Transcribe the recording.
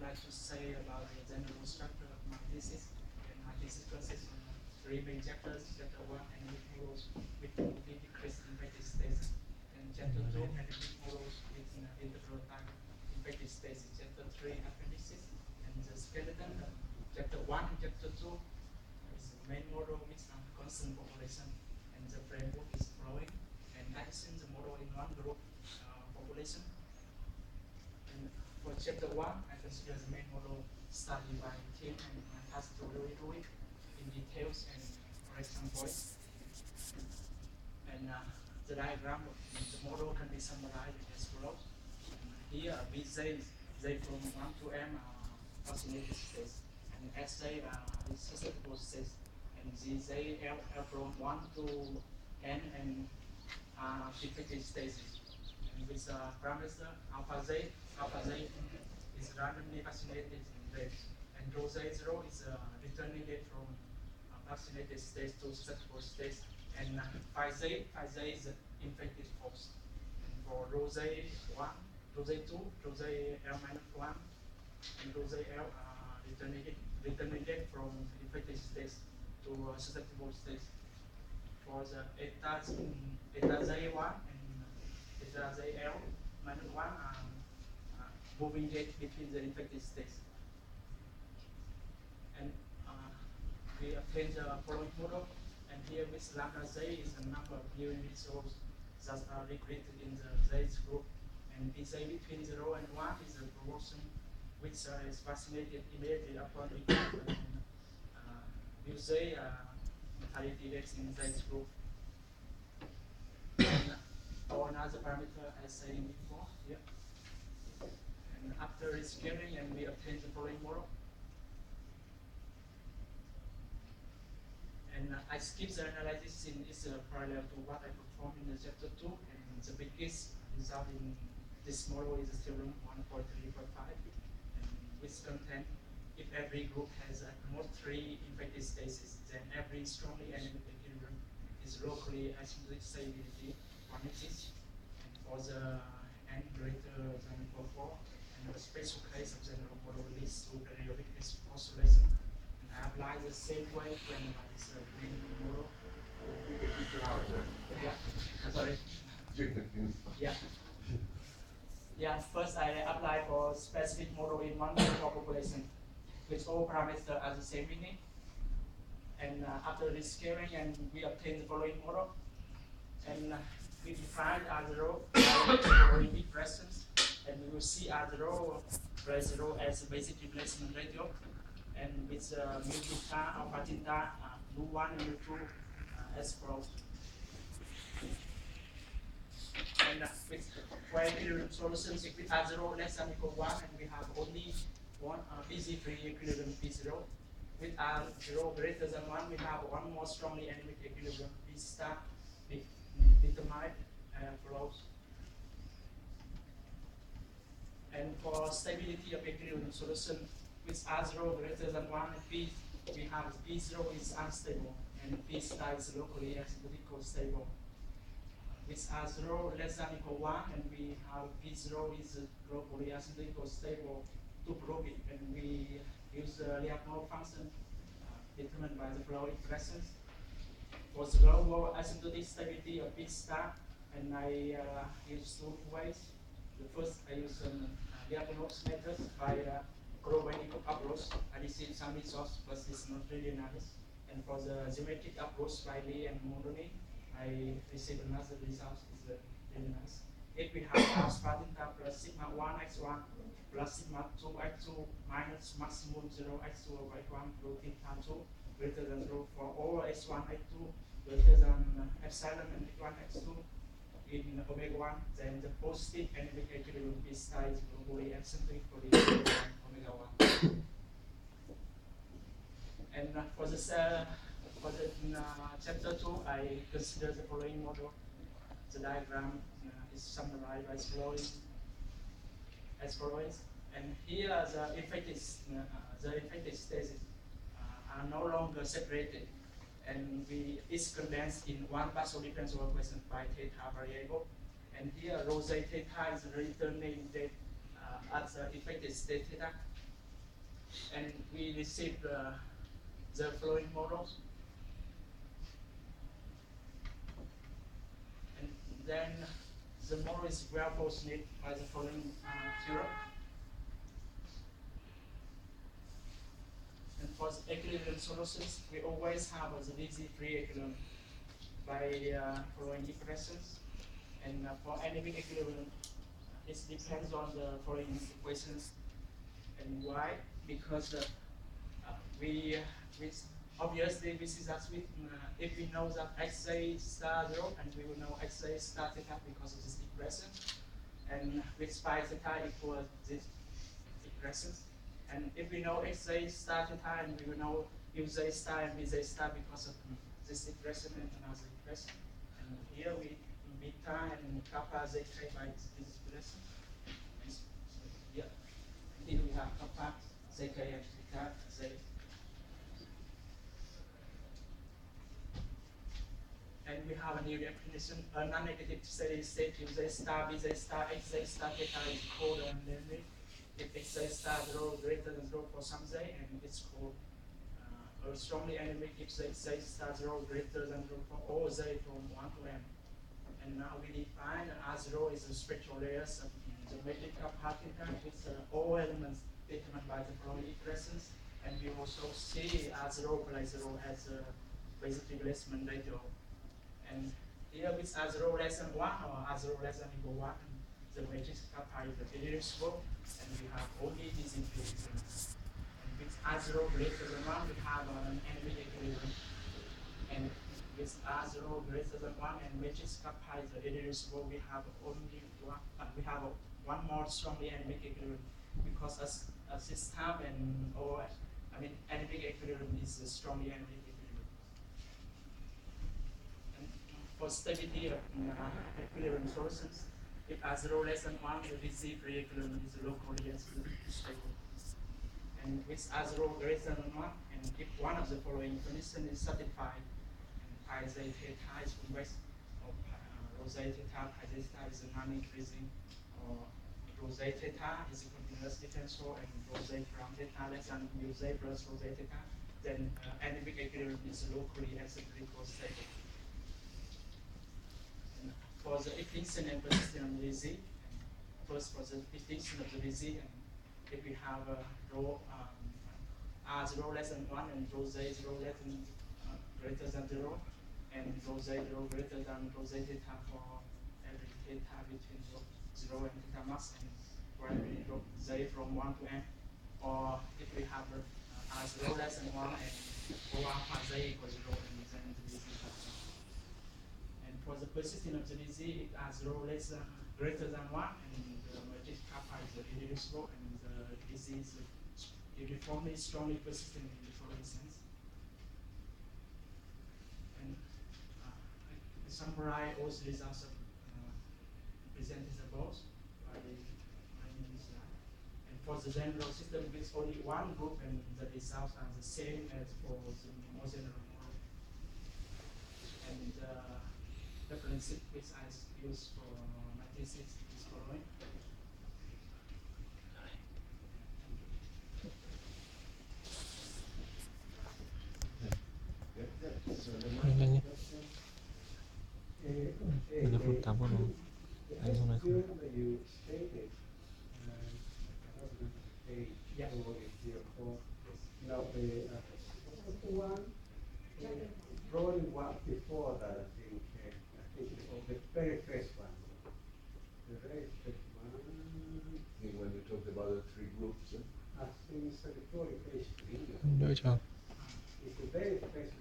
would like to say about the general structure of my thesis. And my thesis consists of three main chapters. Chapter 1, analytic models with decreased infected states. And chapter 2, analytic models with interval time infected states. Chapter 3, appendices and the skeleton. Chapter 1 and chapter 2 is the main model with constant population, and the framework is flowing. And addition the model in one group population. And for chapter 1, I consider the main model studied by Tim and my task to really do it in details and correct some points. And the diagram of the model can be summarized as follows. Here we say they from 1 to m oscillated states, and Sj is susceptible states, and Zj L from 1 to n and defective states. And with parameter alpha z is randomly vaccinated in red, and rho z0 is returning it from vaccinated states to susceptible states, and phi z is infected host. And for rho z1, rho z2, rho zl minus 1, and rho zl returning it from infected states to susceptible states. For the eta z1 and eta zl minus 1 moving it between the infected states. And we obtain the following model, and here with lambda z is the number of new individuals that are recruited in the z group, and pz between 0 and 1 is the proportion which is vaccinated immediately upon recruitment, and mu z mortality rates in z group. And for another parameter as saying before here. And after rescaling, and we obtain the following model. And I skip the analysis since it's parallel to what I performed in the chapter 2, and the biggest result in this model is theorem 1.3.5, and which content if every group has at most 3 infected states, then every strongly anemic equilibrium is locally asymptotic stability quantities, and for the n greater than equal 4, and the special case of general model leads to periodic oscillation. And I apply the same way to analyze the main model. Yeah, sorry. Yeah. Yeah, first I apply for specific model in one group of population, which all parameters are the same meaning. And after this scaling, and we obtain the following model. And we define R0 by the following equations, and we will see R0 plus 0 as a basic replacement ratio, and with mu beta, alpha theta, mu1 and mu2 as follows. And for equilibrium solutions, if we R0 less than equal 1, and we have only one busy-free equilibrium P0. With R0 greater than 1, we have one more strongly anemic equilibrium P star determined flows. And for stability of equilibrium solution, with R0 greater than 1 and P, we have P0 is unstable and P star is locally asymptotically stable. With R0 less than equal 1, and we have P0 is locally asymptotically stable to prove it, and we use the Lyapunov function determined by the flow expressions. For the global asymptotic stability of P star, and I use 2 ways. The first, I use Lyapunov's method by chromatic approach. I receive some results, but it's not really nice. And for the geometric approach by Lee and Moroni, I receive another result, is really nice. If we have alpha theta plus sigma 1 x1 plus sigma 2 x2 minus maximum 0 x2 over x1 rho theta 2 greater than 0 for all x1 x2 greater than epsilon and x1 x2 in omega 1, then the positive anemic equilibrium P star is globally eccentric for the omega 1. And for the chapter 2, I consider the following model. The diagram is summarized as follows. And here the infected states are no longer separated, and is condensed in one partial differential equation by theta variable. And here rho z theta is returning at the infected state theta, And we received the following models. And then the model is well postulated by the following theorem. And for the equilibrium solutions, we always have the Lizzie free equilibrium by following equations. And for any equilibrium, it depends on the following equations. And why? Because we obviously we see that if we know that xa star 0, and we will know xa star theta because of this expression, and with phi theta equals this expression. And if we know xa star theta, and we will know uj star and bj star because of this expression and another expression. And here we beta and kappa zk by this expression. And so here, here we have kappa zk and theta z. And we have a new definition, a non-negative steady state uj star, bj star, xa star theta is called namely if xa star 0 greater than 0 for some z, and it's called or strongly anemic if xa star 0 greater than 0 for all z from 1 to m. And now we define R0 is the spectral layers of the metric of theta with all elements determined by the following equations. And we also see R0 plus 0 has a basic replacement ratio. And here with R0 less than 1 or R0 less than equal 1, the matrix kappa is irreducible, and we have only these equilibriums. And with R0 greater than 1, we have an anemic equilibrium. And with R0 greater than 1 and matrix kappa is irreducible, we have only one. We have one more strongly anemic equilibrium because a system and anemic equilibrium is a strongly anemic equilibrium. For stability of equilibrium solutions, if R0 less than 1, the Lizzie free equilibrium is locally stable. And with R0 greater than 1, and if one of the following conditions is satisfied, and pi z theta is convex, or rho z theta, pi z theta is non-increasing, or rho z theta is a continuous differential, and rho z from theta less than mu z plus rho z theta, then anemic equilibrium is locally acyclical stable. For the extinction and persistence of the Lizzie, first for the extinction of the Lizzie, and if we have a rho R0 less than 1 and rho z 0 less than greater than 0, and rho z 0 greater than rho z theta for every theta between 0 and theta max, and for every rho z from 1 to n, or if we have R0 less than 1 and rho alpha z equals 0, and then the Lizzie. For the persistence of the Lizzie, it has rho less than greater than 1, and the matrix kappa is irreducible, and the Lizzie is uniformly strongly persistent in the following sense. And I summarize all the results of presented above by this slide. And for the general system with only one group, and the results are the same as for the more general model. And reference which I use for my thesis is following. Ini pertama no. Ayo nak. Now, probably one before that, I think the very first one. The very first one. When you talked about the three groups, I think it's before page 3. Đợi chờ. It's the very first